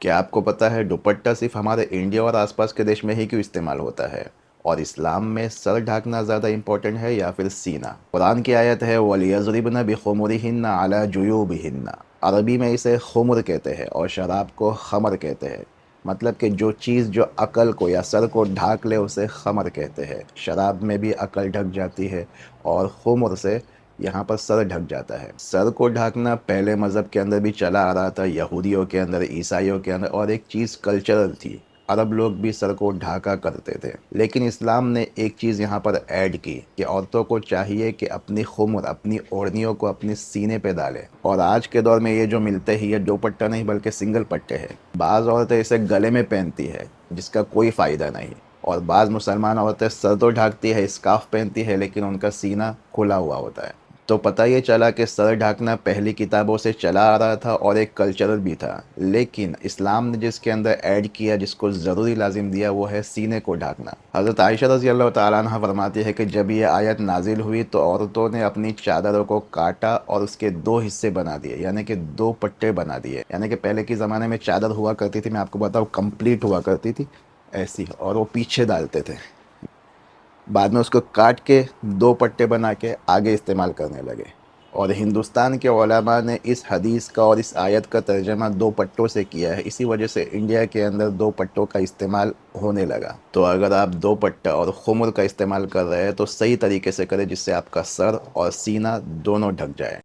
क्या आपको पता है दुपट्टा सिर्फ हमारे इंडिया और आसपास के देश में ही क्यों इस्तेमाल होता है? और इस्लाम में सर ढकना ज़्यादा इम्पोर्टेंट है या फिर सीना? कुरान की आयत है वलियज़रिबन बिखुमुरिहिन्ना अला जुयूबिहिन्ना। अरबी में इसे खुमर कहते हैं और शराब को खमर कहते हैं। मतलब कि जो चीज़ जो अकल को या सर को ढाक ले उसे खमर कहते हैं। शराब में भी अकल ढक जाती है और खुमर से यहाँ पर सर ढक जाता है। सर को ढकना पहले मज़हब के अंदर भी चला आ रहा था, यहूदियों के अंदर, ईसाइयों के अंदर, और एक चीज़ कल्चरल थी। अरब लोग भी सर को ढाका करते थे। लेकिन इस्लाम ने एक चीज़ यहाँ पर ऐड की कि औरतों को चाहिए कि अपनी खुमर, अपनी ओढ़नियों को अपने सीने पे डालें। और आज के दौर में ये जो मिलते ही, ये दुपट्टा नहीं बल्कि सिंगल पट्टे हैं। बाज़ औरतें इसे गले में पहनती है जिसका कोई फ़ायदा नहीं, और बाज़ मुसलमान औरतें सर तो ढकती है, स्कार्फ पहनती है, लेकिन उनका सीना खुला हुआ होता है। तो पता ये चला कि सर ढकना पहली किताबों से चला आ रहा था और एक कल्चरल भी था। लेकिन इस्लाम ने जिसके अंदर ऐड किया, जिसको ज़रूरी लाजिम दिया, वो है सीने को ढकना। हज़रत आयशा रज़ी अल्लाह ताला अन्हा फरमाती है कि जब ये आयत नाजिल हुई तो औरतों ने अपनी चादरों को काटा और उसके दो हिस्से बना दिए, यानी कि दो पट्टे बना दिए। यानी कि पहले के ज़माने में चादर हुआ करती थी, मैं आपको बताऊँ, कंप्लीट हुआ करती थी ऐसी, और वो पीछे डालते थे। बाद में उसको काट के दो पट्टे बना के आगे इस्तेमाल करने लगे। और हिंदुस्तान के उलमा ने इस हदीस का और इस आयत का तर्जमा दो पट्टों से किया है। इसी वजह से इंडिया के अंदर दो पट्टों का इस्तेमाल होने लगा। तो अगर आप दो पट्टा और खुमर का इस्तेमाल कर रहे हैं तो सही तरीके से करें, जिससे आपका सर और सीना दोनों ढक जाए।